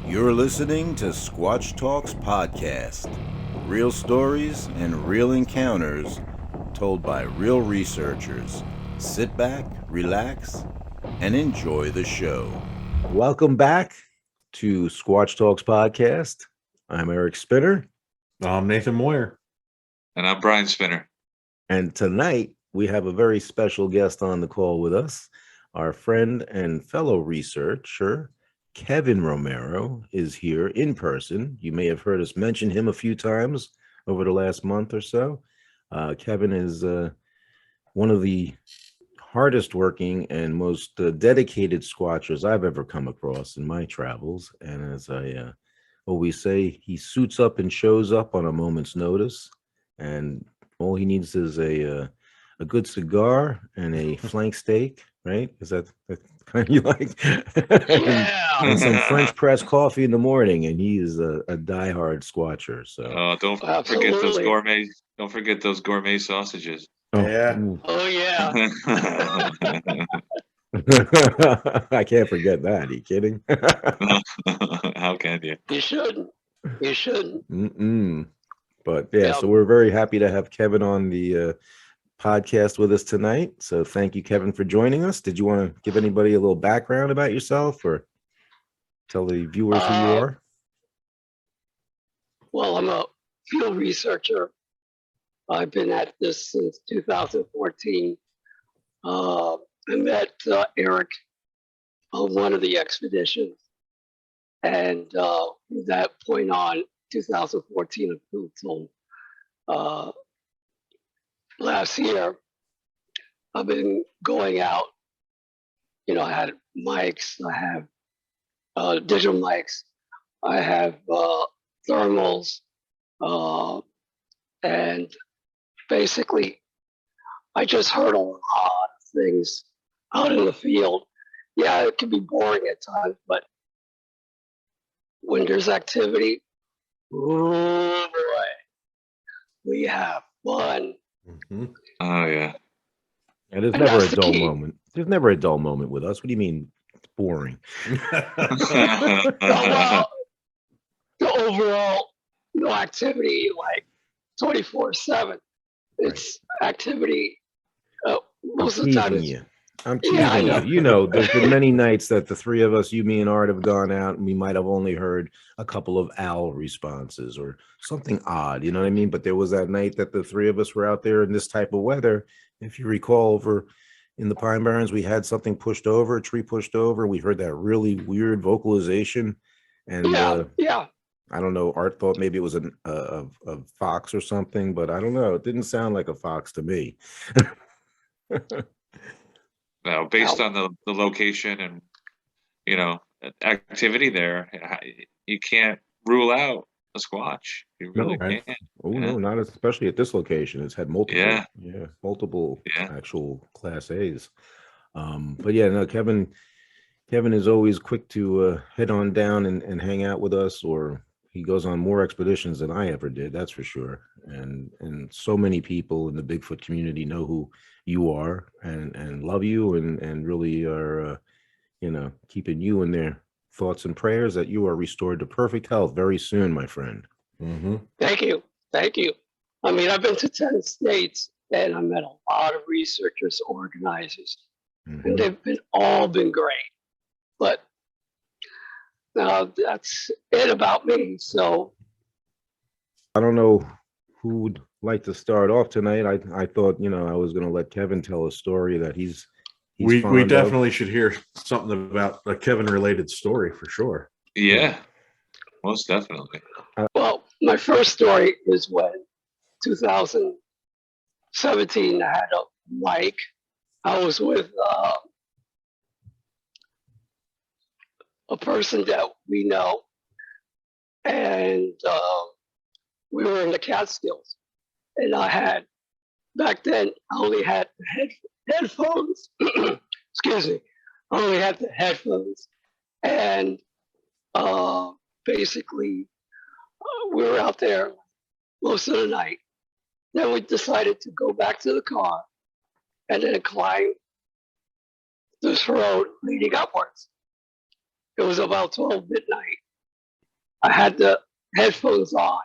You're listening to Squatch Talks podcast. Real stories and real encounters told by real researchers. Sit back, relax, and enjoy the show. Welcome back to Squatch Talks podcast. I'm Eric Spinner. I'm Nathan Moyer. And I'm Brian Spinner. And tonight we have a very special guest on the call with us. Our friend and fellow researcher, Kevin Romero, is here in person. You may have heard us mention him a few times over the last month or so. Kevin is one of the hardest working and most dedicated squatchers I've ever come across in my travels. And as I always say, he suits up and shows up on a moment's notice. And all he needs is a good cigar and a flank steak, right? Is that the kind you like? Yeah. And some French press coffee in the morning, and he is a diehard squatcher. So don't Absolutely. forget those gourmet. Don't forget those gourmet sausages. Yeah. Oh yeah. I can't forget that. Are you kidding? How can you? You shouldn't. You shouldn't. But yeah, so we're very happy to have Kevin on the podcast with us tonight. So thank you, Kevin, for joining us. Did you want to give anybody a little background about yourself or tell the viewers who you are? Well, I'm a field researcher. I've been at this since 2014. I met Eric on one of the expeditions. And from that point on, 2014 until last year, I've been going out. You know, I had mics, I have digital mics, I have thermals, and basically, I just heard a lot of things out in the field. Yeah, it can be boring at times, but when there's activity, oh boy, we have fun. Oh yeah. And there's And never a that's the dull key. moment. There's never a dull moment with us. What do you mean it's boring? Oh, well, the overall activity like 24/7. It's activity. Most of the time, Teasing it's, you. I'm Yeah, I teasing know. you. You know, there's been many nights that the three of us, you, me, and Art, have gone out and we might have only heard a couple of owl responses or something odd. You know what I mean? But there was that night that the three of us were out there in this type of weather. If you recall, over in the Pine Barrens, we had something pushed over, a tree pushed over. We heard that really weird vocalization. And yeah. I don't know, Art thought maybe it was a fox or something, but I don't know. It didn't sound like a fox to me. Well, based on the location and activity there, you can't rule out a squatch. You really No, can't. Oh Yeah. no, not especially at this location. It's had multiple, multiple Yeah. actual Class A's. But yeah, no, Kevin is always quick to head on down and hang out with us, or he goes on more expeditions than I ever did. That's for sure. And so many people in the Bigfoot community know who you are and love you and really are, keeping you in their thoughts and prayers that you are restored to perfect health very soon, my friend. Thank you. I mean, I've been to 10 states and I met a lot of researchers, organizers, and they've all been great. But that's it about me. So I don't know who would like to start off tonight. I thought, I was going to let Kevin tell a story that he's We fond of. definitely should hear something about a Kevin related story for sure. Yeah. Most definitely. well, my first story is when 2017, I had a mic. I was with a person that we know, and we were in the Catskills. And I had, back then, I only had headphones. Excuse me. I only had the headphones. And basically, we were out there most of the night. Then we decided to go back to the car and then climb this road leading upwards. It was about 12 midnight. I had the headphones on,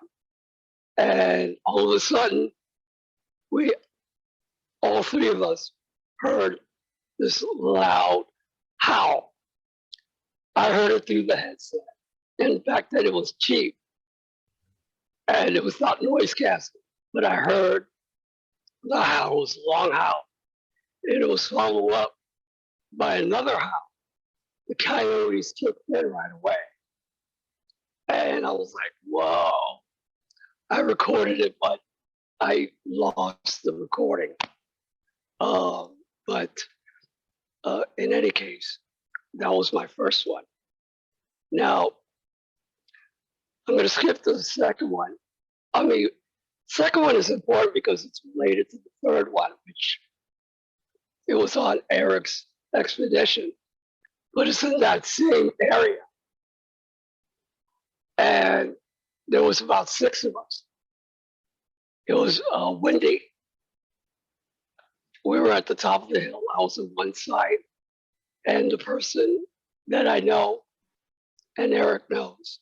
and all of a sudden, all three of us heard this loud howl. I heard it through the headset. And back then it was cheap. And it was not noise canceling. But I heard the howl, it was a long howl. And it was followed up by another howl. The coyotes kicked in right away. And I was like, whoa. I recorded it, but I lost the recording. But in any case, that was my first one. Now, I'm going to skip to the second one. I mean, second one is important because it's related to the third one, which it was on Eric's expedition, but it's in that same area. And there was about 6 of us. It was windy. We were at the top of the hill. I was on one side, and the person that I know and Eric knows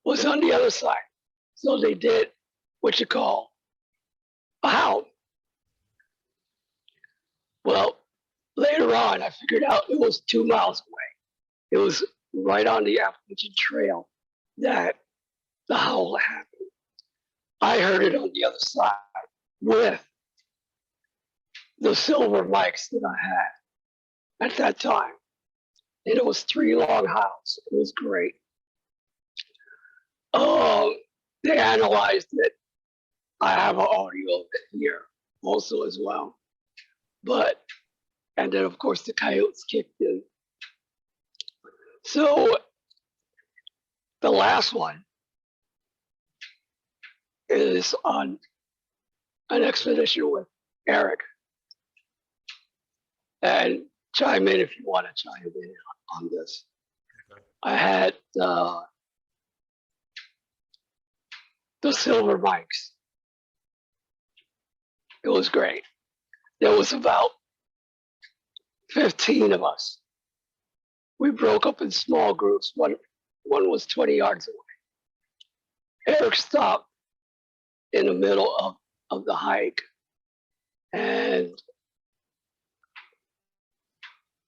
was on the other side. So they did what you call a howl. Well, later on, I figured out it was 2 miles away. It was right on the Appalachian Trail that the howl happened. I heard it on the other side with the silver mics that I had at that time. And it was 3 long howls. It was great. They analyzed it. I have an audio of it here also as well. And then of course the coyotes kicked in. So the last one is on an expedition with Eric. And chime in if you want to chime in on this. Okay. I had the silver mics. It was great. There was about 15 of us. We broke up in small groups. One was 20 yards away. Eric stopped in the middle of the hike, and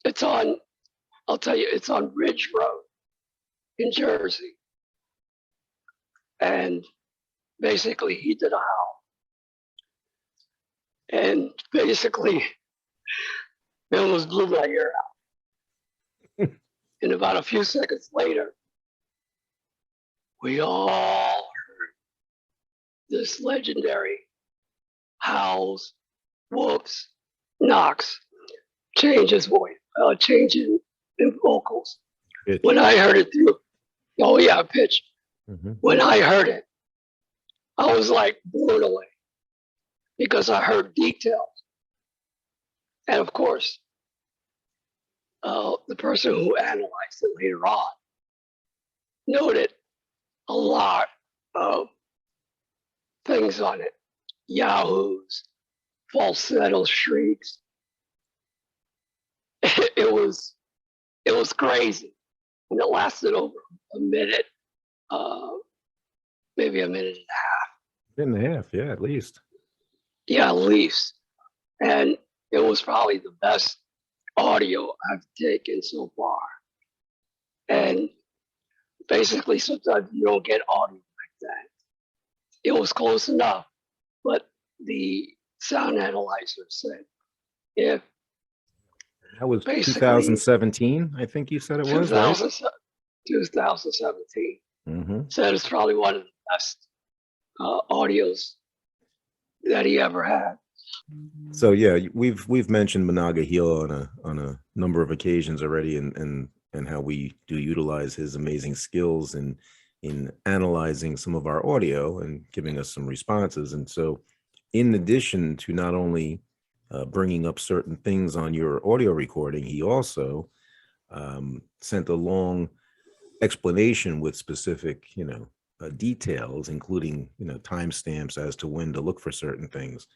it's on, I'll tell you, it's on Ridge Road in Jersey. And basically he did a howl. And basically it almost blew my ear out. And about a few seconds later, we all heard this legendary howls, whoops, knocks, change his voice, change in vocals. Pitch. When I heard it through, oh yeah, pitch. Mm-hmm. When I heard it, I was like blown away because I heard details. And of course, the person who analyzed it later on noted a lot of things on it. Yahoos, falsetto shrieks. It was crazy. And it lasted over a minute, maybe a minute and a half. Minute and a half, yeah, at least. Yeah, at least. And it was probably the best audio I've taken so far. And basically, sometimes you don't get audio like that. It was close enough, but the sound analyzer said if that was 2017, I think you said it was, right? 2017. Mm-hmm. Said it's probably one of the best audios that he ever had. So yeah, we've mentioned Monongahela on a number of occasions already, and how we do utilize his amazing skills in analyzing some of our audio and giving us some responses. And so, in addition to not only bringing up certain things on your audio recording, he also sent a long explanation with specific, details, including, timestamps as to when to look for certain things.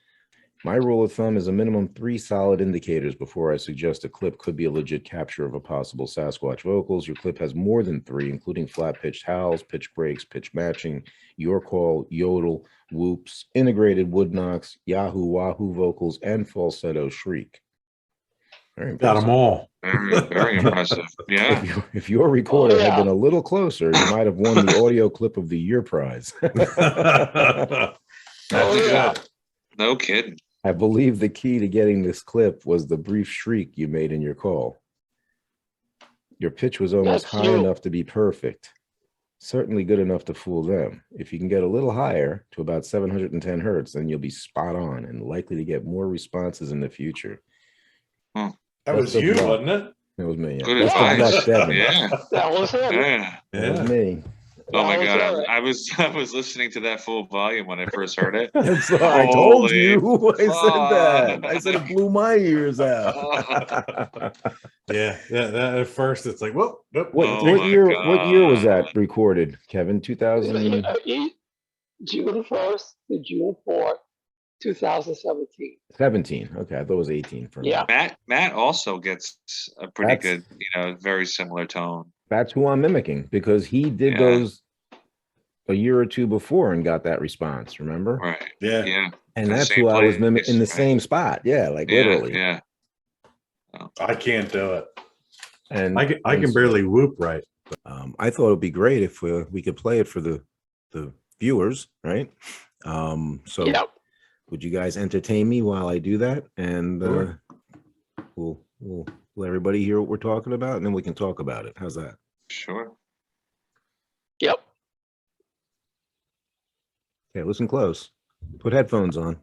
My rule of thumb is a minimum 3 solid indicators before I suggest a clip could be a legit capture of a possible Sasquatch vocals. Your clip has more than 3, including flat-pitched howls, pitch breaks, pitch matching, your call, yodel, whoops, integrated wood knocks, yahoo, wahoo vocals, and falsetto shriek. Very Got impressive. them all. Very, very impressive. Yeah. If your recorder had yeah. been a little closer, you might have won the audio clip of the year prize. That's yeah. good. No kidding. I believe the key to getting this clip was the brief shriek you made in your call. Your pitch was almost That's high you. enough to be perfect. Certainly good enough to fool them. If you can get a little higher to about 710 hertz, then you'll be spot on and likely to get more responses in the future. That was Best of you, luck. wasn't it? That was me. Yeah. Good Best of advice. luck, Devin. Yeah. That was him. Yeah. That was Yeah. me. Oh my That was god, it. I was listening to that full volume when I first heard it. So I told Holy you. I said that. fuck. I said it blew my ears out. Yeah. That at first it's like, whoop, whoop. What, Oh what my year was God. that recorded, Kevin? 2000. June 1st to June 4th, 2017. 17. Okay, I thought it was 18 for me. Yeah. Matt also gets a pretty That's- good, very similar tone. That's who I'm mimicking because he did Yeah. those a year or two before and got that response, remember? Right. Yeah. Yeah. And In the that's same who I was place, mimicking in the right. same spot. Yeah, like Yeah. literally. Yeah. I can't do it. And I can barely whoop right. I thought it'd be great if we could play it for the viewers, right? So Yep. would you guys entertain me while I do that? And Sure. we'll let everybody hear what we're talking about, and then we can talk about it. How's that? Sure. Yep. Okay, listen close. Put headphones on.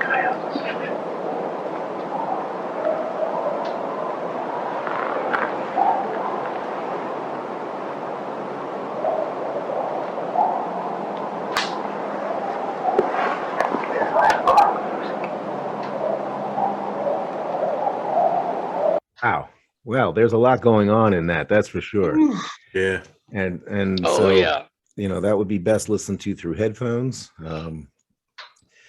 That was me. Wow. Well, there's a lot going on in that, that's for sure. Yeah. And Oh, so yeah. that would be best listened to through headphones. Yeah.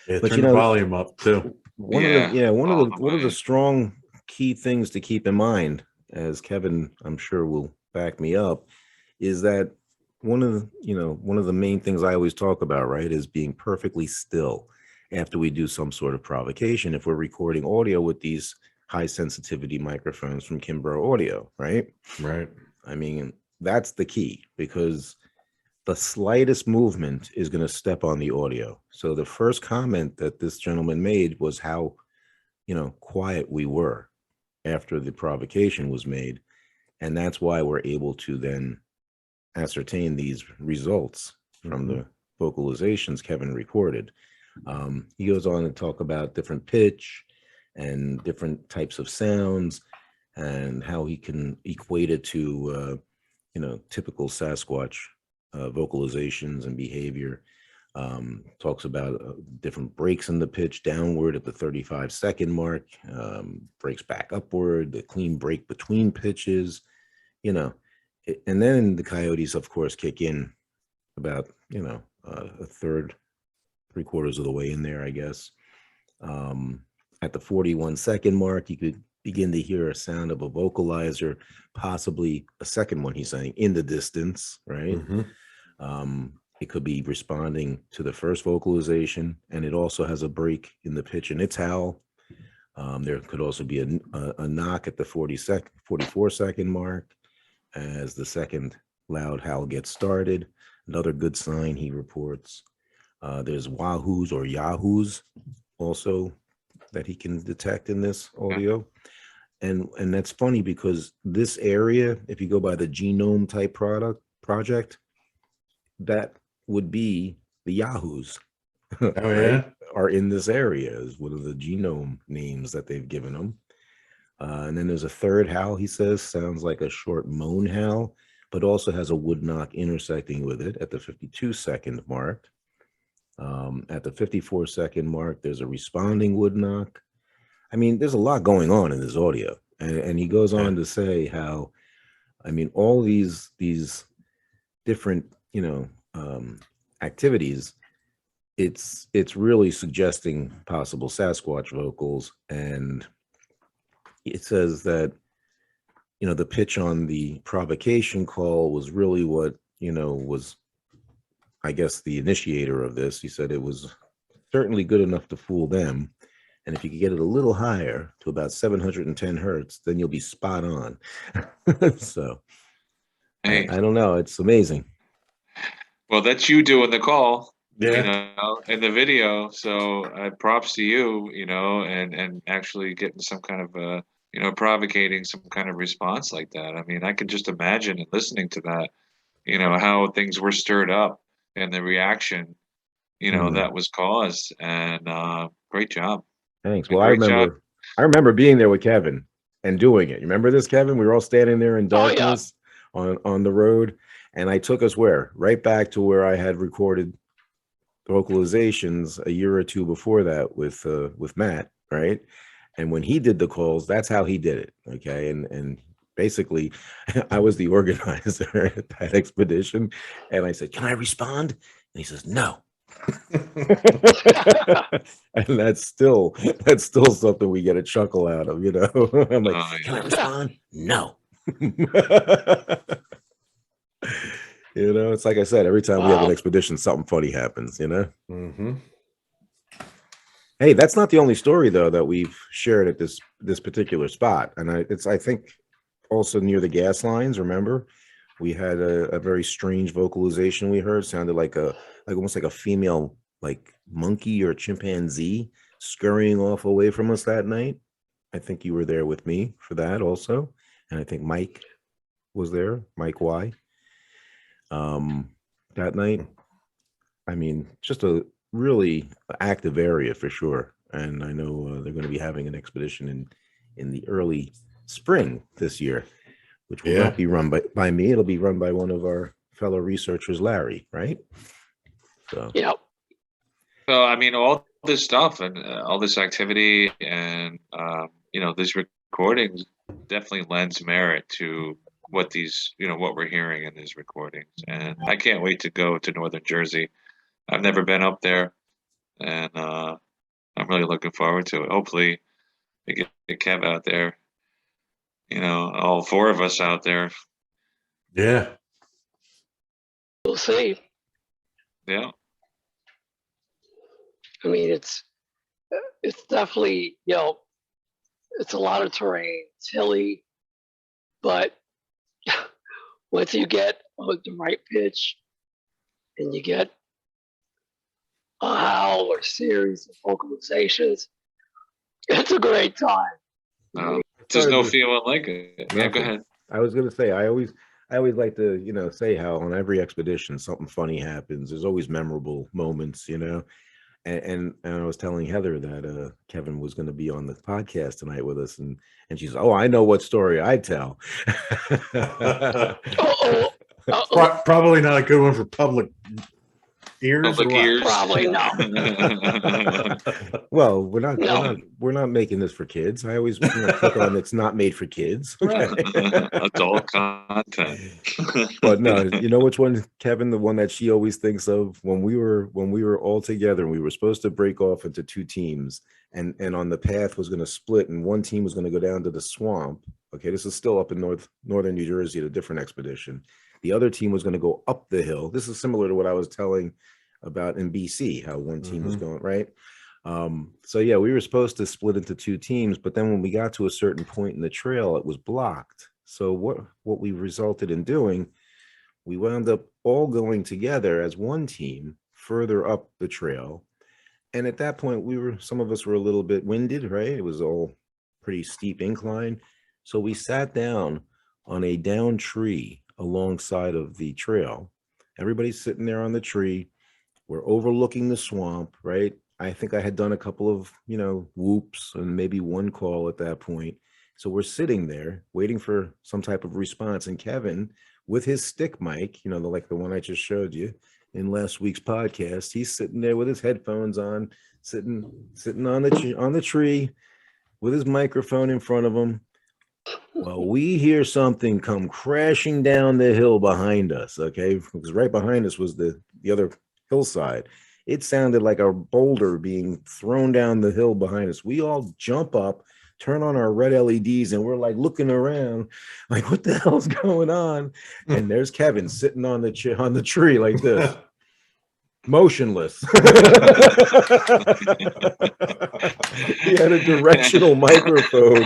But Turn you the know- volume up too. One Yeah. of the one of Oh, the man. strong key things to keep in mind, as Kevin I'm sure will back me up, is that one of the main things I always talk about, right, is being perfectly still after we do some sort of provocation. If we're recording audio with these high sensitivity microphones from Kimbrough Audio, right? Right. I mean, that's the key because the slightest movement is going to step on the audio. So the first comment that this gentleman made was how, quiet we were after the provocation was made. And that's why we're able to then ascertain these results from the vocalizations Kevin recorded. He goes on to talk about different pitch and different types of sounds and how he can equate it to, typical Sasquatch vocalizations and behavior. Talks about different breaks in the pitch downward at the 35-second mark, breaks back upward, the clean break between pitches, and then the coyotes, of course, kick in about, a third, 3/4 of the way in there, I guess. At the 41-second mark, you could begin to hear a sound of a vocalizer, possibly a second one he's saying in the distance, right? It could be responding to the first vocalization, and it also has a break in the pitch in its howl. There could also be a knock at the 44-second mark as the second loud howl gets started. Another good sign, he reports. There's wahoos or yahoos also that he can detect in this audio. And that's funny because this area, if you go by the genome type project, that would be the yahoos. Oh, yeah? Are in this area is one of the genome names that they've given them. And then there's a third howl, he says, sounds like a short moan howl, but also has a wood knock intersecting with it at the 52-second mark. At the 54-second mark, there's a responding wood knock. I mean, there's a lot going on in this audio. And he goes on to say how, I mean, all these different, activities, it's really suggesting possible Sasquatch vocals. And it says that, the pitch on the provocation call was really what, was, I guess, the initiator of this. He said it was certainly good enough to fool them. And if you could get it a little higher to about 710 hertz, then you'll be spot on. So Hey, I don't know. It's amazing. well, that's you doing the call, Yeah. in the video. So props to you, and actually getting some kind of, provocating some kind of response like that. I mean, I could just imagine and listening to that, how things were stirred up and the reaction, that was caused. And great job. Thanks. Yeah, Well, great I remember being there with Kevin and doing it. You remember this, Kevin? We were all standing there in Oh, yeah. darkness on the road, and I took us where? Right back to where I had recorded vocalizations a year or two before that with Matt, right? And when he did the calls, that's how he did it. Okay. And basically I was the organizer at that expedition, and I said, "Can I respond?" And he says, "No." And that's still something we get a chuckle out of, I'm like, Oh, "Can I yeah. respond?" "No." It's like I said, every time we have an Wow. expedition, something funny happens, Mm-hmm. Hey, that's not the only story though that we've shared at this particular spot. And I think also near the gas lines. Remember, we had a very strange vocalization we heard. Sounded like almost like a female, like monkey or chimpanzee scurrying off away from us that night. I think you were there with me for that also. And I think Mike was there, Mike Y. That night. I mean, just a really active area for sure. And I know they're going to be having an expedition in the early spring this year, which will not be run by me. It'll be run by one of our fellow researchers, Larry, right? So Yep. So, I mean, all this stuff and all this activity and, these recordings definitely lends merit to what what we're hearing in these recordings. And I can't wait to go to Northern Jersey. I've never been up there, and I'm really looking forward to it. Hopefully we get Kev out there, all four of us out there. Yeah. We'll see. Yeah. I mean, it's definitely, it's a lot of terrain. It's hilly, but once you get the right pitch and you get a howl or series of vocalizations, it's a great time. There's no feeling like it. Yeah, go Nothing. ahead. I was gonna say I always like to say how on every expedition something funny happens. There's always memorable moments, And I was telling Heather that Kevin was going to be on the podcast tonight with us, and she's, "Oh, I know what story I'd tell." Uh-oh. Probably not a good one for public ears. Public or what? ears. Probably not. Well, we're not making this for kids. I always click on it's not made for kids. Okay. Adult content. But no, you know which one, Kevin? The one that she always thinks of when we were all together and we were supposed to break off into two teams and on the path was going to split, and one team was going to go down to the swamp. Okay, this is still up in northern New Jersey at a different expedition. The other team was going to go up the hill. This is similar to what I was telling about in BC, how one team was going, right? So yeah, we were supposed to split into two teams, but then when we got to a certain point in the trail, it was blocked. So what we resulted in doing, we wound up all going together as one team further up the trail. And at that point, some of us were a little bit winded, right? It was all pretty steep incline. So we sat down on a down tree alongside of the trail. Everybody's sitting there on the tree. We're overlooking the swamp, right? I think I had done a couple of, whoops and maybe one call at that point. So we're sitting there waiting for some type of response. And Kevin, with his stick mic, like the one I just showed you in last week's podcast, he's sitting there with his headphones on, sitting on the tree with his microphone in front of him. Well, we hear something come crashing down the hill behind us, okay? Because right behind us was the other hillside. It sounded like a boulder being thrown down the hill behind us. We all jump up, turn on our red LEDs, and we're like looking around, like, what the hell's going on? And there's Kevin sitting on the tree like this. Motionless. He had a directional microphone.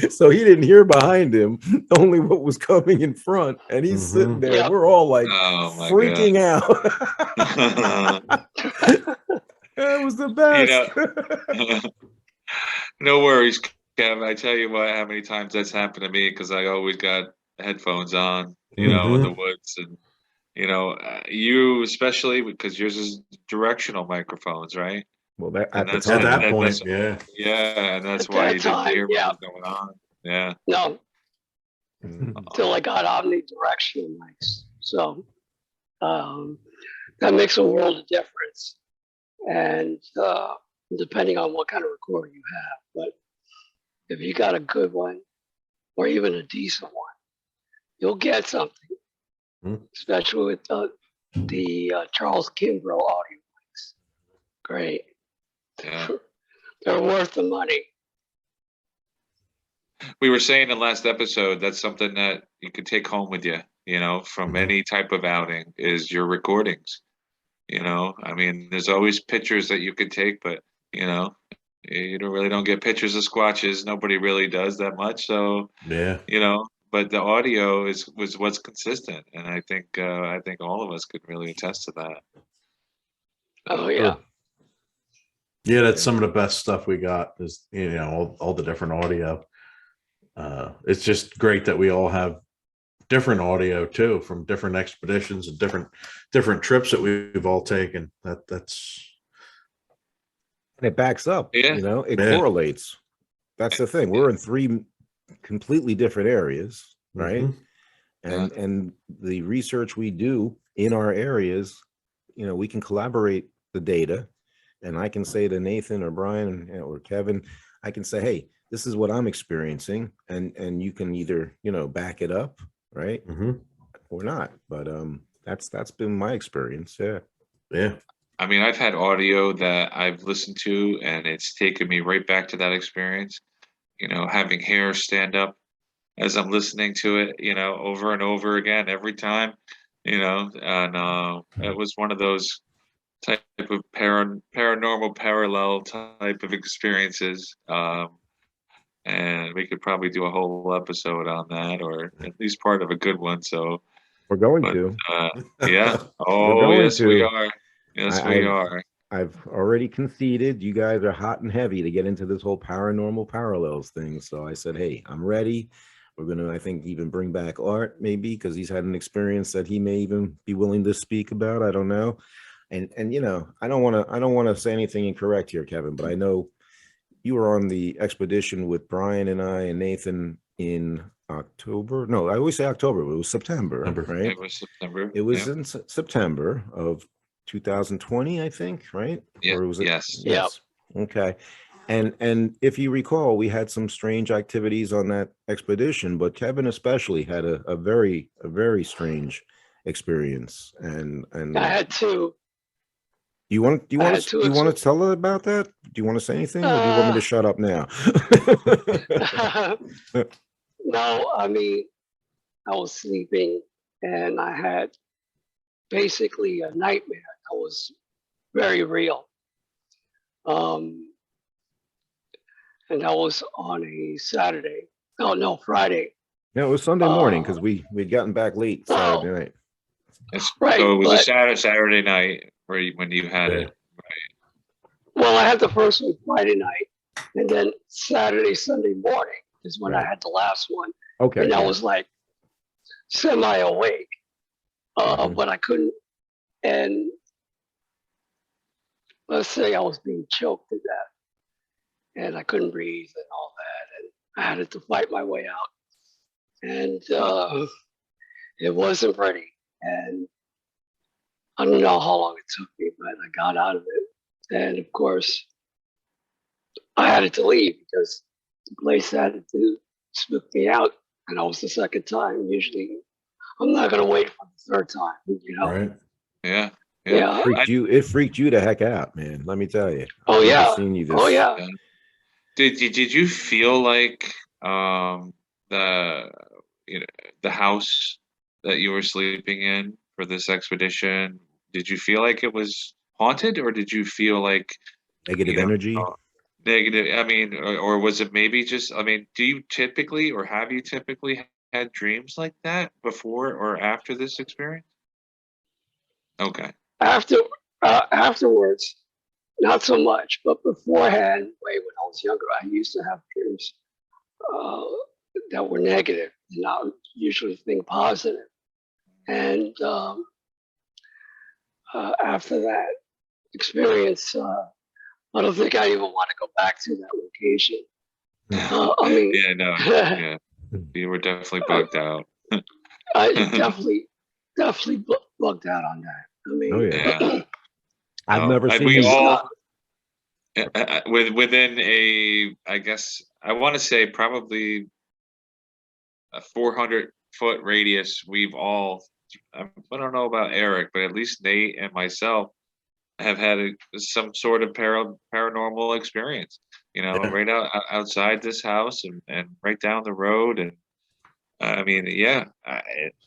So he didn't hear behind him, only what was coming in front. And he's sitting there. Yeah. We're all like freaking out. That was the best. No worries, Kev. I tell you what, how many times that's happened to me, because I always got headphones on, in the woods, and you especially, because yours is directional microphones, right? Well, at that point, yeah, and that's why you didn't hear what was going on. Yeah. No. Until I got omnidirectional mics, so that makes a world of difference, and depending on what kind of recorder you have. But if you got a good one, or even a decent one, you'll get something. Especially with the Charles Kimbrough audio mics. Great. Yeah. They're worth the money. We were saying in the last episode, that's something that you could take home with you, from any type of outing, is your recordings. I mean, there's always pictures that you could take, but, you don't get pictures of squatches. Nobody really does that much. So, yeah, but the audio was what's consistent, and I think all of us could really attest to that. Oh yeah, yeah. That's some of the best stuff we got. Is all the different audio. It's just great that we all have different audio too, from different expeditions and different trips that we've all taken. That's and it backs up. Yeah. It correlates. That's the thing. We're in 3 completely different areas, right? And the research we do in our areas, we can collaborate the data, and I can say to Nathan or Brian or Kevin, I can say, hey, this is what I'm experiencing, and you can either back it up, right, or not. But that's been my experience. Yeah. I mean, I've had audio that I've listened to, and it's taken me right back to that experience. Having hair stand up as I'm listening to it, over and over again every time, and it was one of those type of paranormal parallel type of experiences. And we could probably do a whole episode on that, or at least part of a good one. So we're going to. Yeah. Oh, yes, we are. Yes, we are. I've already conceded. You guys are hot and heavy to get into this whole paranormal parallels thing. So I said, hey, I'm ready. We're going to, I think, even bring back Art, maybe, because he's had an experience that he may even be willing to speak about. I don't know. And I don't want to say anything incorrect here, Kevin, but I know you were on the expedition with Brian and I and Nathan in October. No, I always say October, but it was September, right? It was September. It was in September of 2020, I think, right? Yeah. Or was it? Yes. Yes. Okay. And if you recall, we had some strange activities on that expedition, but Kevin especially had a very strange experience. And I had 2. You want I had to two tell her about that? Do you want to say anything, or do you want me to shut up now? No, I mean, I was sleeping and I had basically a nightmare that was very real. And that was on a Saturday. Oh no, Friday. No, it was Sunday morning because we'd gotten back late Saturday night. Right, So it was a but- Saturday night when you had Yeah. it. Well, I had the first one Friday night, and then Saturday, Sunday morning is when I Right. had the last one. Okay. And I yeah. was like semi-awake, Mhm. but I couldn't. And let's say I was being choked to death, and I couldn't breathe and all that, and I had to fight my way out, and it wasn't pretty. And I don't know how long it took me, but I got out of it. And of course, I had to leave because the place had to spook me out, and that was the second time. Usually, I'm not gonna wait for the third time, you know. Right. Yeah. Yeah. It freaked you the heck out, man. Let me tell you. Oh I've never yeah. seen you this. Oh yeah. Did you feel like the the house that you were sleeping in for this expedition? Did you feel like it was haunted, or did you feel like Negative you know, energy. negative? I mean, or was it maybe just? I mean, do you typically, or have you typically had dreams like that before or after this experience? Okay. Afterwards, not so much, but beforehand, when I was younger, I used to have dreams that were negative, and I would usually think positive. And after that experience, I don't think I even want to go back to that location. I mean, Yeah, no, yeah, you were definitely bugged out. I definitely bugged out on that. I mean, Oh yeah. Yeah. I've No, never and seen we you. all within a, I guess I want to say probably a 400-foot radius. We've all, I don't know about Eric, but at least Nate and myself have had some sort of paranormal experience. Yeah. Right outside this house and right down the road. And I mean, yeah,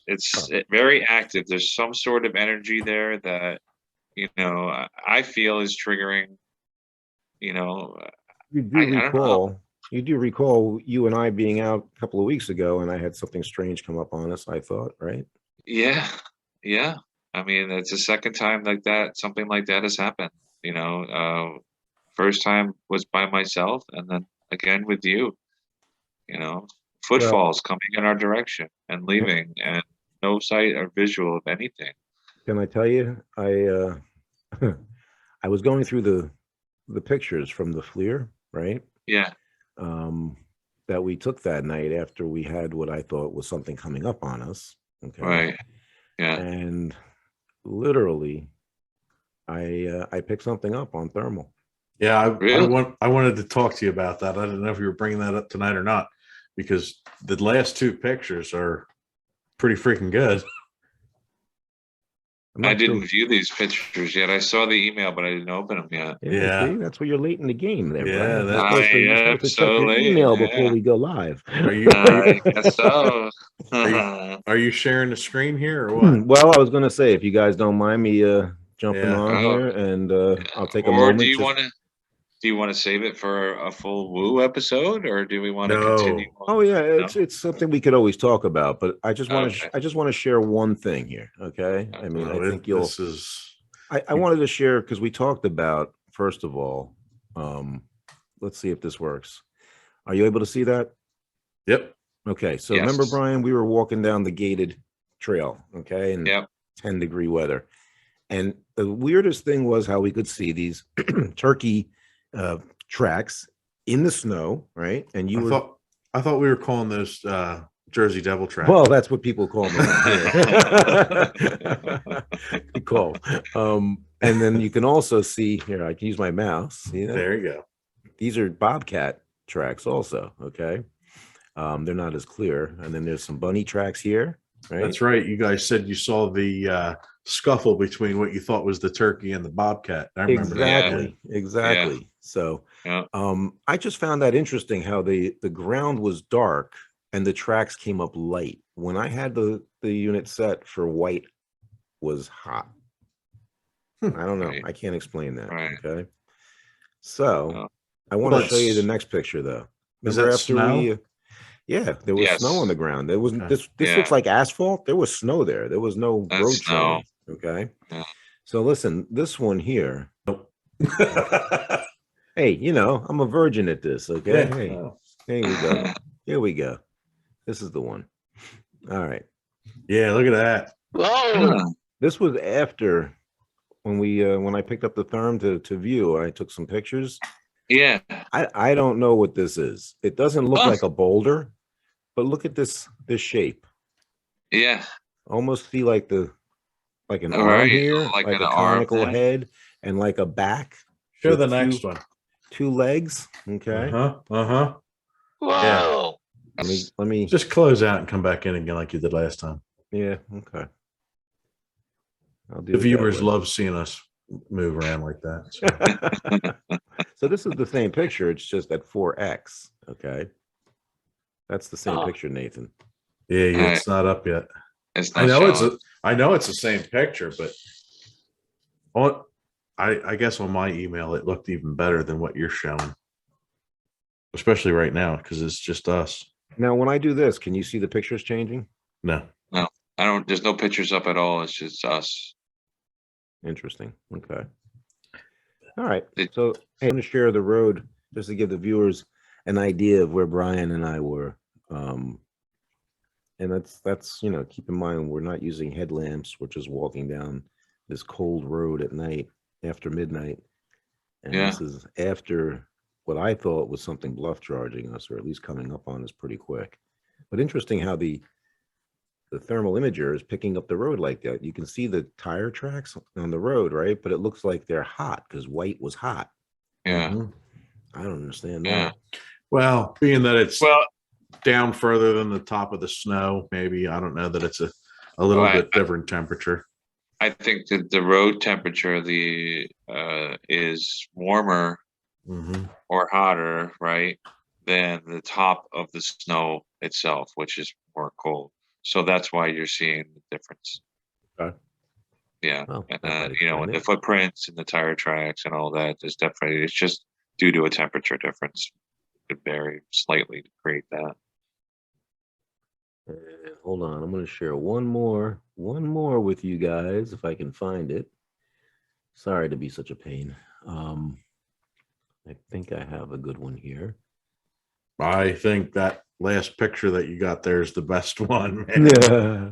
it's very active. There's some sort of energy there that I feel is triggering. You do I don't know. recall. You do recall you and I being out a couple of weeks ago, and I had something strange come up on us. I thought, right? Yeah, yeah. I mean, it's the second time like that. Something like that has happened. First time was by myself, and then again with you. Footfalls coming in our direction and leaving, and no sight or visual of anything. Can I tell you? I I was going through the pictures from the FLIR, right? Yeah. That we took that night after we had what I thought was something coming up on us. Okay. Right. Yeah. And literally, I picked something up on thermal. Yeah, Really? I wanted to talk to you about that. I didn't know if you were bringing that up tonight or not, because the last two pictures are pretty freaking good. I'm I not didn't sure- view these pictures yet. I saw the email, but I didn't open them yet. Yeah. See, that's where you're late in the game there. Yeah, Brian. that's- You're I supposed to am check so your late, email before yeah. we go live. Are you I guess so. are you sharing the screen here or what? Well, I was going to say, if you guys don't mind me jumping Yeah. on Oh. here, and I'll take a Or moment. do you want to save it for a full Woo episode, or do we want to No. continue? Oh yeah, No? it's something we could always talk about, but I just want to Okay. I just want to share one thing here. Okay, I mean, No, I think you'll. this is I wanted to share because we talked about, first of all, let's see if this works. Are you able to see that? yep. Okay, so Yes. remember, Brian, we were walking down the gated trail, okay, in Yep. 10-degree weather, and the weirdest thing was how we could see these turkey tracks in the snow, right? And you were I thought we were calling those Jersey Devil tracks. well, that's what people call them around here. Good call. And then you can also see here. I can use my mouse. See that? There you go. These are bobcat tracks, also. Okay, they're not as clear. And then there's some bunny tracks here. Right. That's right. You guys said you saw the scuffle between what you thought was the turkey and the bobcat. I remember that. Exactly. So Yeah. I just found that interesting how the ground was dark and the tracks came up light. When I had the unit set for white was hot. I don't know. Right. I can't explain that. Right. Okay. So Oh. I want to Well, show you the it's- next picture though. Is Remember that after snow? yeah, there was Yes. snow on the ground. There wasn't Okay. this looks Yeah. like asphalt. There was snow there. There was no That's road snow. showing. Okay. Yeah. So listen, this one here. Yeah. Hey, you know, I'm a virgin at this. Okay. Hey, Oh. here we go. Here we go. This is the one. All right. Yeah, look at that. Whoa. Yeah. This was after when I picked up the therm to view. I took some pictures. Yeah. I don't know what this is. It doesn't look Huh. like a boulder, but look at this shape. Yeah. Almost see like an All arm right, here, like like an a arm conical there. head, and like a back. Show with the next one. Two legs. Okay. Uh-huh. Whoa. Let me Just close out and come back in again like you did last time. yeah, okay. I'll do The it that viewers way. love seeing us move around like that. So. So this is the same picture, it's just at 4x. Okay. That's the same Oh. picture, Nathan. Yeah, it's not up yet. It's I not know showing. I know it's the same picture, but I guess on my email it looked even better than what you're showing, especially right now because it's just us. Now, when I do this, can you see the pictures changing? No, I don't. There's no pictures up at all. It's just us. Interesting. Okay. All right. It- So hey, I'm going to share the road just to give the viewers an idea of where Brian and I were. And that's you know, keep in mind we're not using headlamps. We're just walking down this cold road at night after midnight. And Yeah. this is after what I thought was something bluff charging us, or at least coming up on us pretty quick. But interesting how the thermal imager is picking up the road like that. You can see the tire tracks on the road, right? But it looks like they're hot because white was hot. Yeah. Mhm. I don't understand Yeah. that. Well, being that it's Well, down further than the top of the snow, maybe I don't know that it's a little Well, bit different temperature. I think that the road temperature is warmer Mm-hmm. or hotter, right, than the top of the snow itself, which is more cold. So that's why you're seeing the difference. Okay. Yeah. Well, And, that might you know, explain and the it. footprints and the tire tracks and all that is definitely, it's just due to a temperature difference. It could vary slightly to create that. And hold on, I'm going to share one more with you guys if I can find it. Sorry to be such a pain. I think I have a good one here. I think that last picture that you got there is the best one, man. Yeah.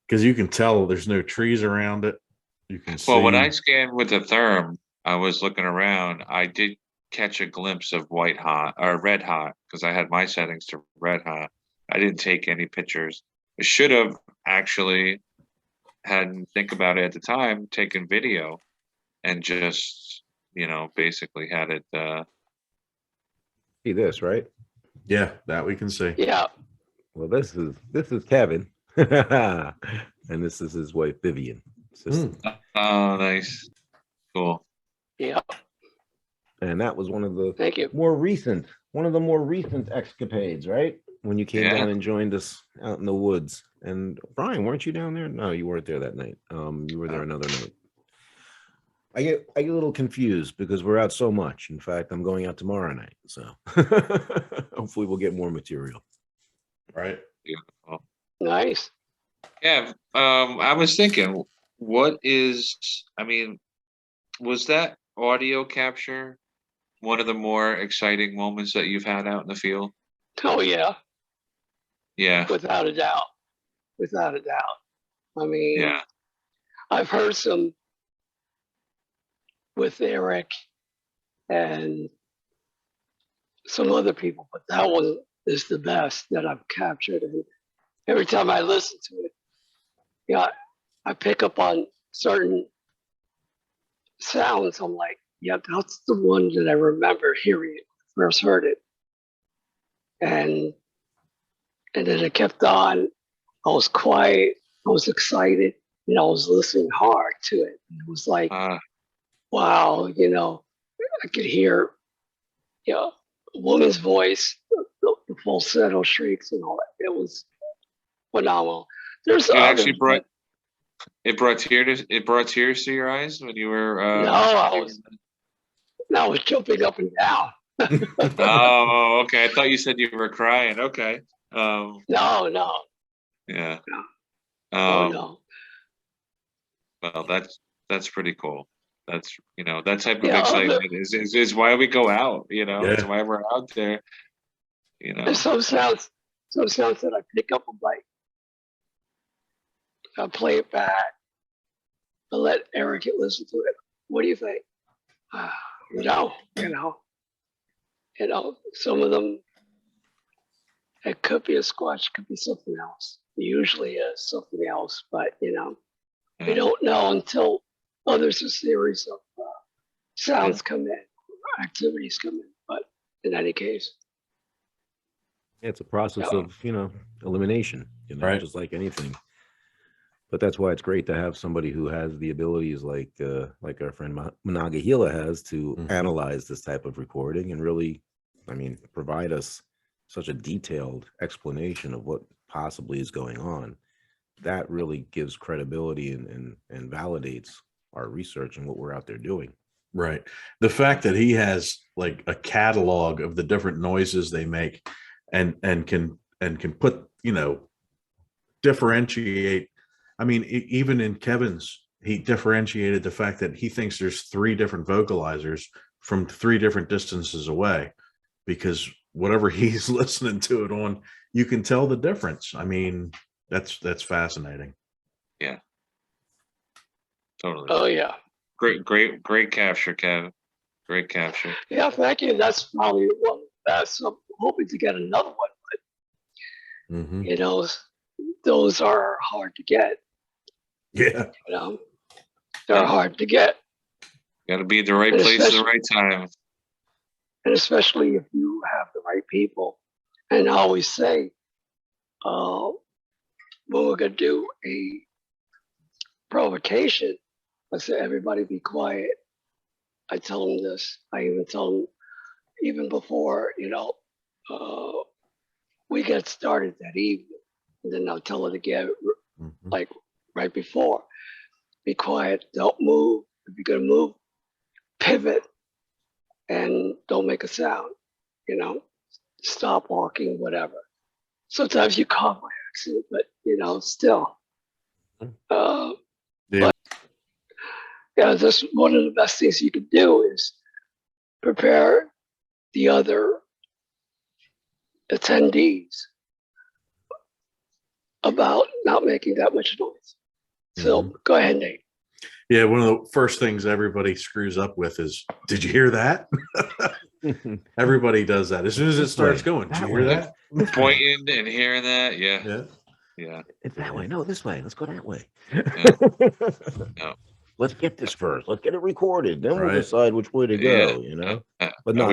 Because you can tell there's no trees around it. You can see. Well, when I scanned with the therm, I was looking around. I did catch a glimpse of white hot or red hot because I had my settings to red hot. I didn't take any pictures. I should have actually hadn't think about it at the time, taken video and just, you know, basically had it See this, right? Yeah, that we can see. Yeah. Well, this is Kevin, and this is his wife Vivian. Sister. oh, nice. Cool. Yeah. And that was one of the Thank you. more recent escapades, right? When you came Yeah. down and joined us out in the woods. And Brian, weren't you down there? No, you weren't there that night. You were there another night. I get a little confused because we're out so much. In fact, I'm going out tomorrow night, so hopefully we'll get more material. Right. Beautiful. Nice. Yeah. I was thinking, was that audio capture one of the more exciting moments that you've had out in the field? Oh yeah. Yeah. Without a doubt. Without a doubt. I mean, Yeah. I've heard some with Eric and some other people, but that one is the best that I've captured. And every time I listen to it, yeah, I pick up on certain sounds. I'm like, yeah, that's the one that I remember hearing it when I first heard it. And then it kept on. I was quiet. was excited. I was listening hard to it. It was like, wow, I could hear, a woman's voice, the falsetto shrieks and all that. It was phenomenal. There's it others, actually brought tears to your eyes when you were. I was jumping up and down. Oh, okay. I thought you said you were crying. Okay. No. Yeah. No. Well, that's pretty cool. That's that type of excitement is why we go out. It's why we're out there. There's some sounds that I pick up and like, I play it back. I let Eric listen to it. What do you think? Some of them, it could be a Squatch, could be something else. It usually is something else, but you don't know until there's a series of sounds come in, activities come in. But in any case, it's a process of elimination, right, just like anything. But that's why it's great to have somebody who has the abilities like our friend Monongahela has to analyze this type of recording and really, provide us such a detailed explanation of what possibly is going on. That really gives credibility and validates our research and what we're out there doing. Right. The fact that he has like a catalog of the different noises they make and can put, differentiate. Even in Kevin's, he differentiated the fact that he thinks there's 3 different vocalizers from 3 different distances away, because whatever he's listening to it on, you can tell the difference. That's fascinating. Yeah. Totally. Oh yeah. Great capture, Kevin. Great capture. Yeah, thank you. That's probably one of the best. I'm hoping to get another one, but those are hard to get. Yeah. They're hard to get. Got to be at the right place at the right time. And especially if you have the right people. And I always say, when we're going to do a provocation, I say, everybody be quiet. I tell them this. I even tell them, even before, we get started that evening. And then I'll tell it again, like right before. Be quiet. Don't move. If you're going to move, pivot. And don't make a sound. Stop walking, whatever. Sometimes you cough by accident, but, still. But, this one of the best things you can do is prepare the other attendees about not making that much noise. So go ahead, Nate. Yeah, one of the first things everybody screws up with is, did you hear that? Everybody does that. As soon as it starts going, did you hear that? Pointing and hearing that, yeah. It's that way. No, this way. Let's go that way. No. Let's get this first. Let's get it recorded. Then we'll decide which way to go, But no,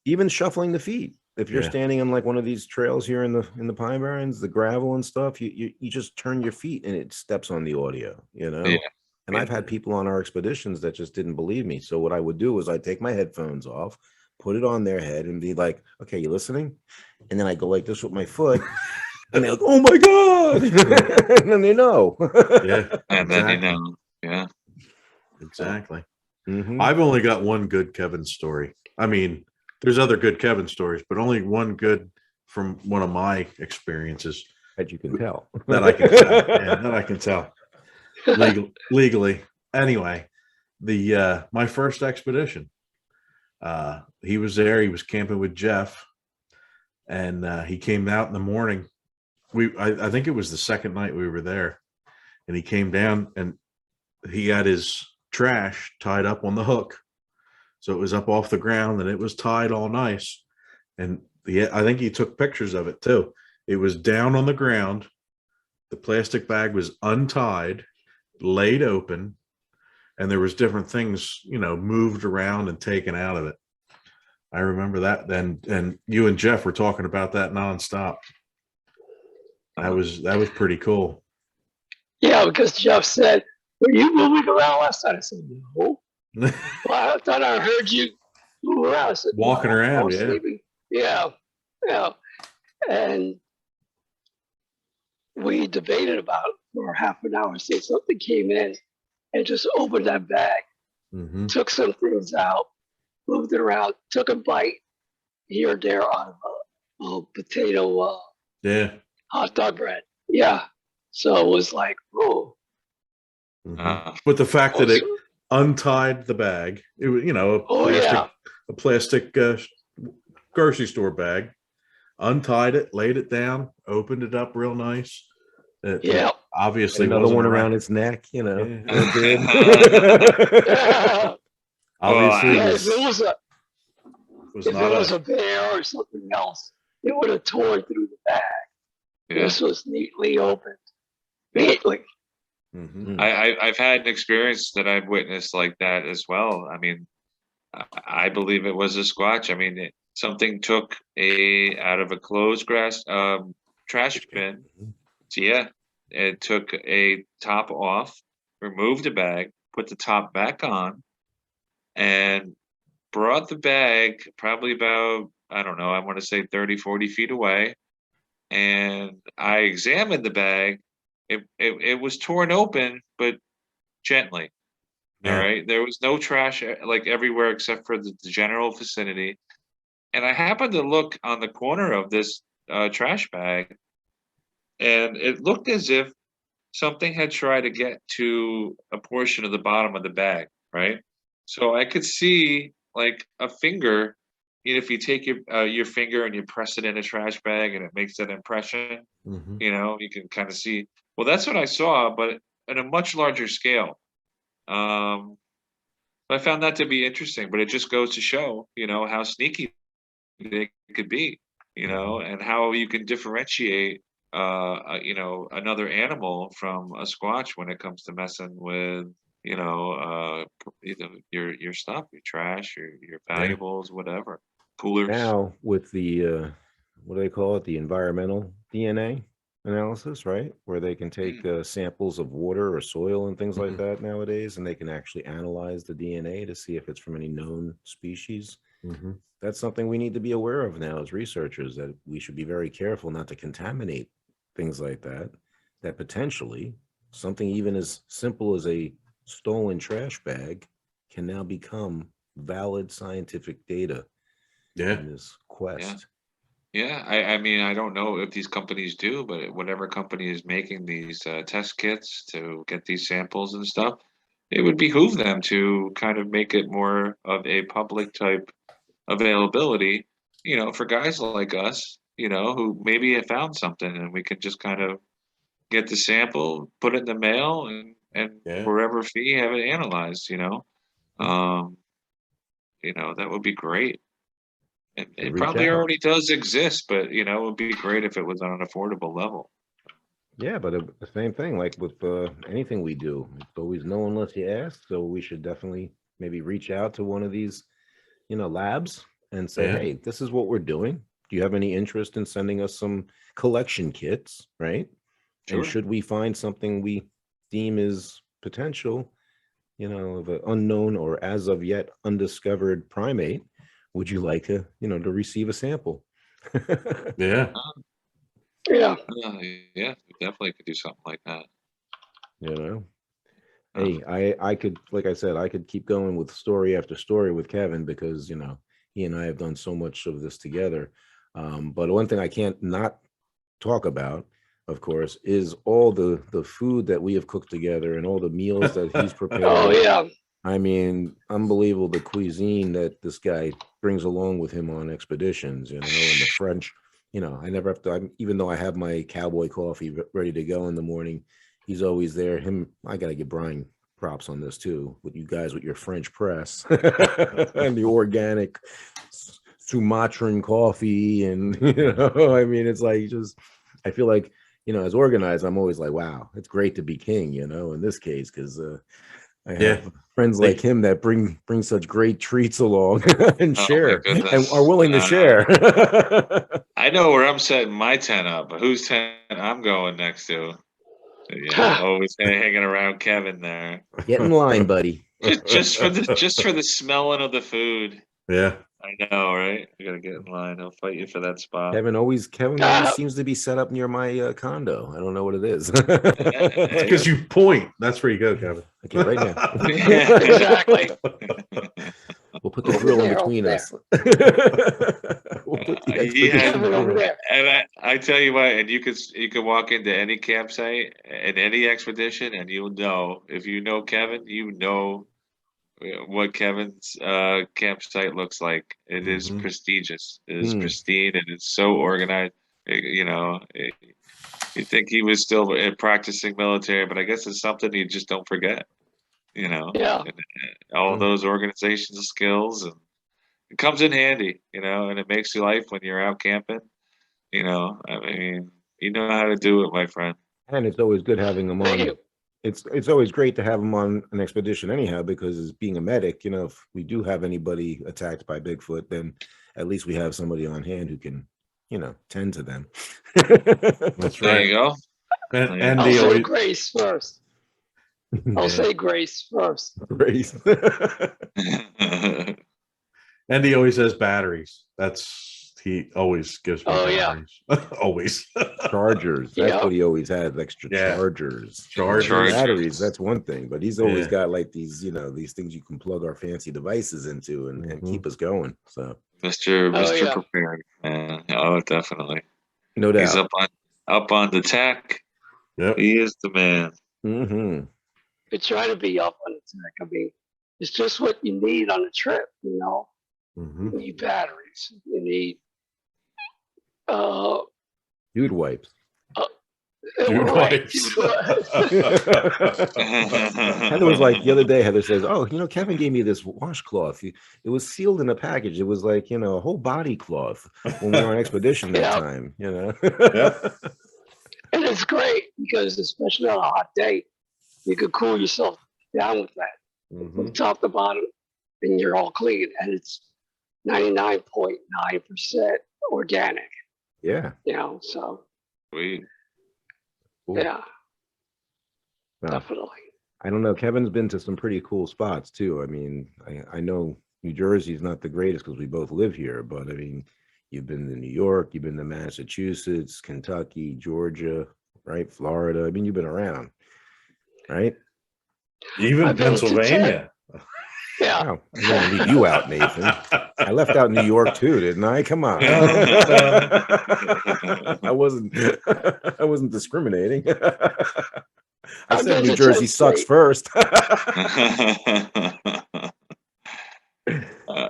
even shuffling the feet. If you're standing on like one of these trails here in the Pine Barrens, the gravel and stuff, you just turn your feet and it steps on the audio, And I've had people on our expeditions that just didn't believe me. So what I would do is I'd take my headphones off, put it on their head and be like, okay, you listening? And then I go like this with my foot and they're like, oh my God. And then they know. And then you know. Yeah. Exactly. I've only got one good Kevin story. There's other good Kevin stories, but only one good from one of my experiences. That you can tell. That I can tell. That I can tell. Legally. Anyway, my first expedition. He was there. He was camping with Jeff, and he came out in the morning. I think it was the second night we were there, and he came down and he had his trash tied up on the hook. So it was up off the ground and it was tied all nice. And I think he took pictures of it too. It was down on the ground. The plastic bag was untied, laid open, and there was different things, moved around and taken out of it. I remember that then. And you and Jeff were talking about that nonstop. That was pretty cool. Yeah, because Jeff said, "Were you moving around last night?" I said, "No." Well, I thought I heard you move around. I said, Walking "No, I around, was yeah. sleeping." Yeah, yeah. And we debated about it for half an hour. So something came in and just opened that bag, Mm-hmm. took some things out, moved it around, took a bite here or there out of a potato Yeah. hot dog bread. Yeah. So it was like, oh. Mm-hmm. But the fact that it untied the bag, it was, a plastic grocery store bag, untied it, laid it down, opened it up real nice. Yeah. Obviously, another one around its neck, Yeah. Obviously, if it was was a bear or something else, it would have torn through the bag. Yeah. This was neatly opened. Neatly. Mm-hmm. I've had an experience that I've witnessed like that as well. I mean, I believe it was a Squatch. I mean, something took out of a closed trash bin. So yeah, it took a top off, removed the bag, put the top back on, and brought the bag probably about, I don't know, I want to say 30, 40 feet away. And I examined the bag. It was torn open, but gently. Yeah. All right. There was no trash like everywhere except for the general vicinity. And I happened to look on the corner of this trash bag, and it looked as if something had tried to get to a portion of the bottom of the bag, right? So I could see like a finger. If you take your finger and you press it in a trash bag and it makes that impression, Mm-hmm. you can kind of see. Well, that's what I saw, but at a much larger scale. I found that to be interesting, but it just goes to show, how sneaky they could be, and how you can differentiate, another animal from a Squatch when it comes to messing with, your stuff, your trash, your valuables, whatever, coolers. Now with the what do they call it? The environmental DNA analysis, right? Where they can take samples of water or soil and things like that nowadays, and they can actually analyze the DNA to see if it's from any known species. Mm-hmm. That's something we need to be aware of now as researchers, that we should be very careful not to contaminate things like that, that potentially something even as simple as a stolen trash bag can now become valid scientific data in this quest. Yeah, I mean, I don't know if these companies do, but whatever company is making these test kits to get these samples and stuff, it would behoove them to kind of make it more of a public type availability, for guys like us, who maybe have found something and we can just kind of get the sample, put it in the mail, and wherever fee have it analyzed, that would be great. It probably already does exist, but it would be great if it was on an affordable level. Yeah, but the same thing, like with anything we do, it's always know unless you ask. So we should definitely maybe reach out to one of these, labs and say, hey, this is what we're doing. Do you have any interest in sending us some collection kits, right? Sure. And should we find something we deem is potential, of an unknown or as of yet undiscovered primate, would you like to, to receive a sample? Yeah. Yeah. Yeah, we definitely could do something like that. Hey, I could, like I said, I could keep going with story after story with Kevin because, he and I have done so much of this together. But one thing I can't not talk about, of course, is all the food that we have cooked together and all the meals that he's prepared. Oh, yeah. I mean, unbelievable, the cuisine that this guy brings along with him on expeditions, and the French, I never have to, even though I have my cowboy coffee ready to go in the morning, he's always there. I got to give Brian props on this too, with you guys with your French press and the organic Sumatran coffee. And, I mean, it's like, I feel like, as organized, I'm always like, wow, it's great to be king, in this case, because I have Yeah. friends like him that bring such great treats along and Oh, my share and goodness. are willing to share. I know where I'm setting my tent up, but whose tent I'm going next to? Yeah, always hanging around Kevin there. Get in line, buddy. Just for the smelling of the food. Yeah. I know, right? You gotta get in line. I'll fight you for that spot. Kevin always seems to be set up near my condo. I don't know what it is. It's because you point. That's where you go, Kevin. Okay, right now. Exactly. We'll put the grill in There, between over us. We'll put the He had- expedition over over. there. And I tell you what, and you could walk into any campsite in any expedition, and you'll know, if you know Kevin, you know what Kevin's campsite looks like. It is Mhm. prestigious. It is Mm. pristine, and it's so organized. You think he was still practicing military, but I guess it's something you just don't forget. Yeah. And all those organizational skills, and it comes in handy, and it makes your life when you're out camping. I mean, you know how to do it, my friend. And it's always good having him Thank on. you. It's always great to have him on an expedition anyhow, because as being a medic, if we do have anybody attacked by Bigfoot, then at least we have somebody on hand who can, tend to them. That's There right. you go. And Yeah. I'll Andy say always, grace first. I'll say grace first. Race. Andy always has batteries. He always gives me Oh, yeah. batteries. Always. Chargers. That's Yeah. what he always had, extra Yeah. chargers. Chargers. Batteries, that's one thing. But he's always Yeah. got like these, these things you can plug our fancy devices into and Mhm. keep us going. So Mr. Oh, Mr. yeah. Prepared, man. Oh, definitely. no He's doubt. up on the tech. Yep. He is the man. Mm-hmm. You try to be up on the tech. I mean, it's just what you need on a trip, Mhm. You need batteries. You need Dude wipes. Dude right, wipes. dude wipes. Heather was like the other day, Heather says, "Oh, Kevin gave me this washcloth. It was sealed in a package. It was like, a whole body cloth when we were on expedition that Yeah. time, Yep. And it's great because especially on a hot day, you could cool yourself down with that Mhm. from top to bottom and you're all clean. And it's 99.9% organic, Yeah. so Sweet. Cool. yeah, Wow. definitely. I don't know. Kevin's been to some pretty cool spots too. I mean, I know New Jersey's not the greatest because we both live here, but I mean, you've been to New York, you've been to Massachusetts, Kentucky, Georgia, right? Florida. I mean, you've been around, right? Even I've been to Pennsylvania. Yeah. Wow. I'm gonna leave you out, Nathan. I left out New York too, didn't I? Come on. No. I wasn't discriminating. I I've said been New to Jersey 10 sucks states. first.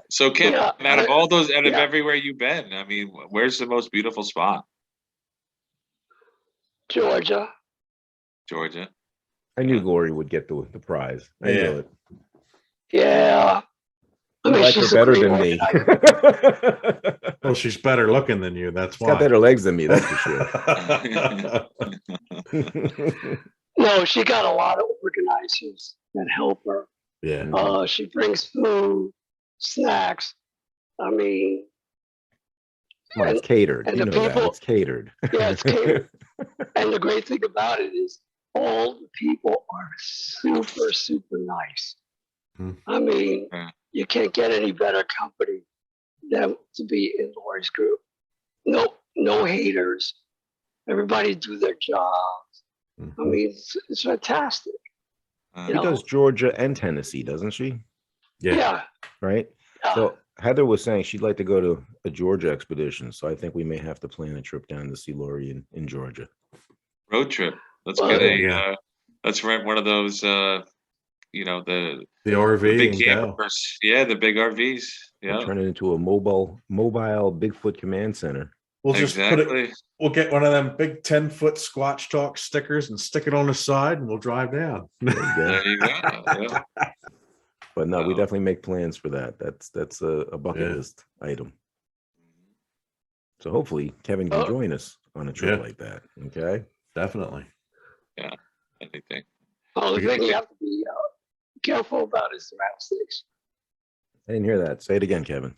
So, Kim, Yeah, out of all those, out of yeah. everywhere you've been, I mean, where's the most beautiful spot? Georgia. Georgia. I knew Lori would get the prize. I Yeah. knew it. Yeah. I You mean, like her she's a better great than me. organizer. Well, she's better looking than you. That's She's why. got better legs than me, that's for sure. No, she got a lot of organizers that help her. Yeah. She brings food, snacks. I mean, Come on, it's catered. and You the know that. people- It's catered. yeah, it's catered. And the great thing about it is all the people are super, super nice. Hmm. I mean, Yeah. you can't get any better company than to be in Lori's group. No haters. Everybody do their jobs. I mean, it's fantastic. She know. does Georgia and Tennessee, doesn't she? Yeah. Right? yeah. So Heather was saying she'd like to go to a Georgia expedition. So I think we may have to plan a trip down to see Lori in Georgia. Road trip. Let's Well, get a. yeah. Let's rent one of those. The The big RV and go. campers. Yeah, the big RVs. We'll Yeah, turn it into a mobile Bigfoot command center. We'll just put it. exactly. We'll get one of them big 10-foot Squatch Talks stickers and stick it on the side, and we'll drive down. There you go. There you go. Yeah. But no, we Wow. definitely make plans for that. That's a bucket Yeah. list item. So hopefully Kevin can Oh. join us on a trip Yeah. like that. Okay. Definitely. Anything. Well, the Okay. thing you have to be careful about is the rattlesnakes. I didn't hear that. Say it again, Kevin.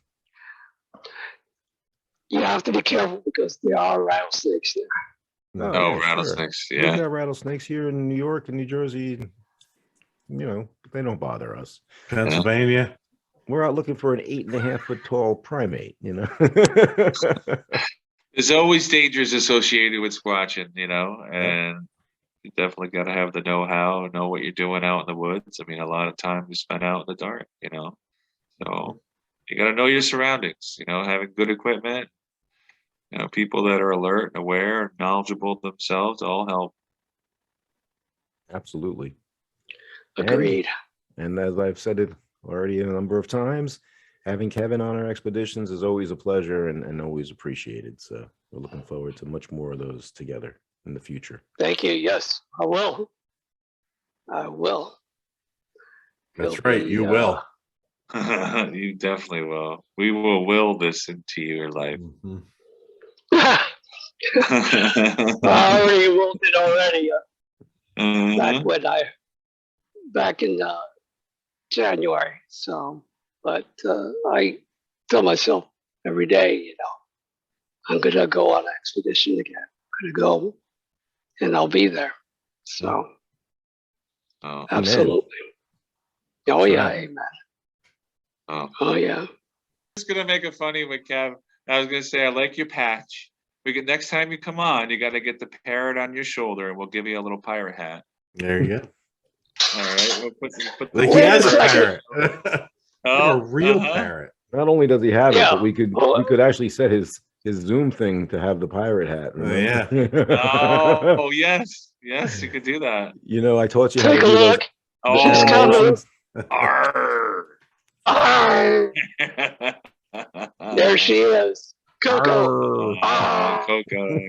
You have to be careful because there are rattlesnakes there. No, Oh, yeah, rattlesnakes. Sure. We've Yeah. got rattlesnakes here in New York and New Jersey. You know, they don't bother us. Pennsylvania. We're out looking for an 8.5 foot tall primate, you know. There's always dangers associated with squatching, you know, and you definitely got to have the know-how, know what you're doing out in the woods. I mean, a lot of time you spend out in the dark, you know, so you got to know your surroundings, you know, having good equipment, you know, people that are alert and aware and knowledgeable themselves all help. Absolutely. Agreed. And as I've said it already a number of times, having Kevin on our expeditions is always a pleasure and always appreciated. So we're looking forward to much more of those together in the future. Thank you. Yes, I will. I will. That's It'll right. be, You will. You definitely will. We will this into your life. Mhm. I already willed it already. Mhm. Back in January. So, but I tell myself every day, you know, I'm gonna go on an expedition again. I'm gonna go, and I'll be there. So, Oh, absolutely. Oh That's yeah, right. amen. oh. Oh yeah. Just gonna make it funny with Kev. I was gonna say I like your patch. Next time you come on, you got to get the parrot on your shoulder, and we'll give you a little pirate hat. There you go. All right, we'll put the Like he Wait a has a second. parrot. Like Oh, a real uh-huh. parrot. Not only does he have it, Yeah. but we could actually set his Zoom thing to have the pirate hat. Remember? Oh, yes, you could do that. You know, I taught you how Take to a do those look. Oh, She's coming. animations. Arr. Arr, there she is. Coco. Oh, Coco.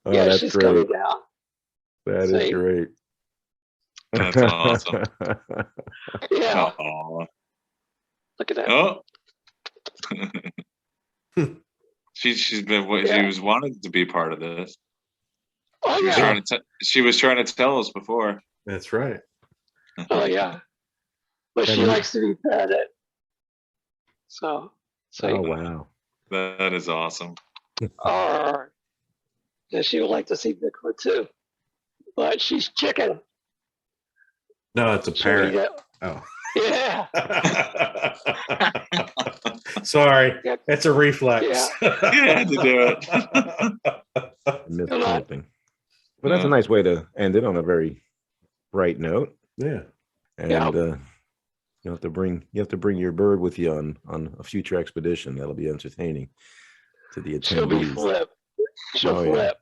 Oh, Yeah, that's she's great. coming down. That is See? great. That's awesome. Yeah, Oh. look at that. Oh. She's been she Yeah. was wanting to be part of this. Oh She was yeah. she was trying to tell us before. That's right. Oh yeah. But she Kevin- likes to be petted. So, Oh wow. That is awesome. arr. And she would like to see Bigfoot too. But she's chicken. No, it's a She'll eat parrot. it. Oh. Yeah. Sorry. Yeah. It's a reflex. You had to do it. I missed Come on. something. But that's a nice way to end it on a very bright note. Yeah. And Yeah. you have to bring your bird with you on a future expedition. That'll be entertaining to the She'll be attendees. flip. She'll Oh, yeah. flip.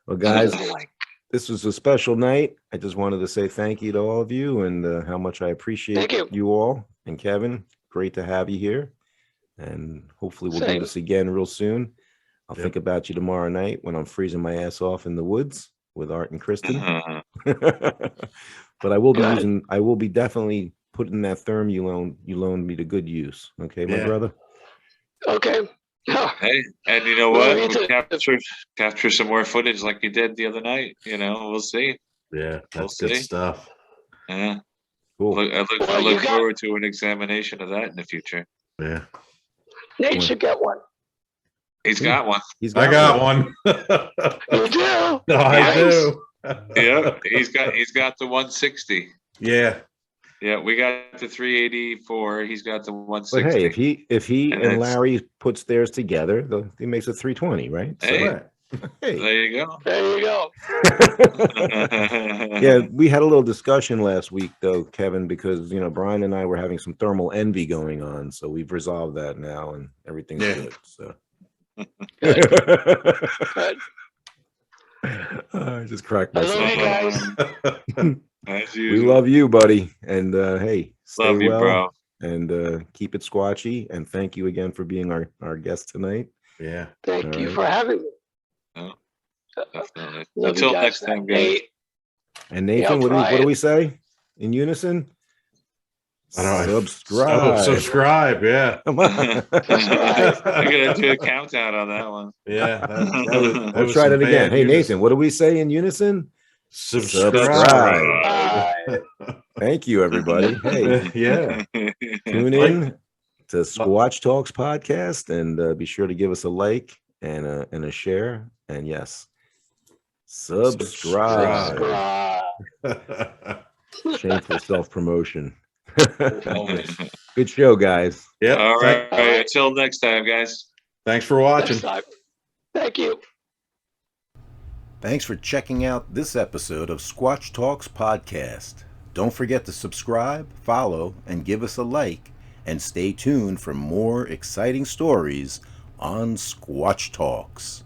Well, guys, She's like, this was a special night. I just wanted to say thank you to all of you and how much I appreciate Thank you. you all. And Kevin, great to have you here. And hopefully we'll do Same. this again real soon. I'll Yep. think about you tomorrow night when I'm freezing my ass off in the woods with Art and Kristen. But I will be Good. I will be definitely putting that therm you loaned me to good use. Okay, my Yeah. brother? okay. Hey, and you know Well, what? me We'll too. capture some more footage like you did the other night. You know, we'll see. Yeah. That's We'll good see. stuff. Yeah. Cool. I Well, look you got- forward to an examination of that in the future. Yeah. Nate should get one. He's got one. He's I got one. You do? No, I Nice. do. Yeah, he's got the 160. Yeah. Yeah, we got the 384. He's got the But 160. hey, if he And and that's- Larry puts theirs together, he makes a 320, right? So, Hey. Right. hey. There you go. There you go. Yeah, we had a little discussion last week though, Kevin, because Brian and I were having some thermal envy going on, so we've resolved that now and everything's Yeah. good. So Good. I just cracked I love myself you up. guys. As We usual. love you, buddy, and hey, stay Love you, well bro. and keep it squatchy. And thank you again for being our guest tonight. Yeah. Thank you Alright. for having me. Definitely. Love Until you guys. next time, guys. Nate, And Nathan, what do Brian. we say in unison? I don't know. Subscribe. Subscribe. Yeah. Come on. I'm gonna do a countdown on that one. Yeah. We'll try that again. Hey, Nathan, what do we say in unison? Subscribe. Bye. Thank you, everybody. Hey, Yeah. tune in to Squatch Talks podcast, and be sure to give us a like and a share. And yes, subscribe. Subscribe. Shameful self-promotion. Always. Good show, guys. Yep. All right. Until next time, guys. Thanks for watching. Next time. Thank you. Thanks for checking out this episode of Squatch Talks podcast. Don't forget to subscribe, follow, and give us a like, and stay tuned for more exciting stories on Squatch Talks.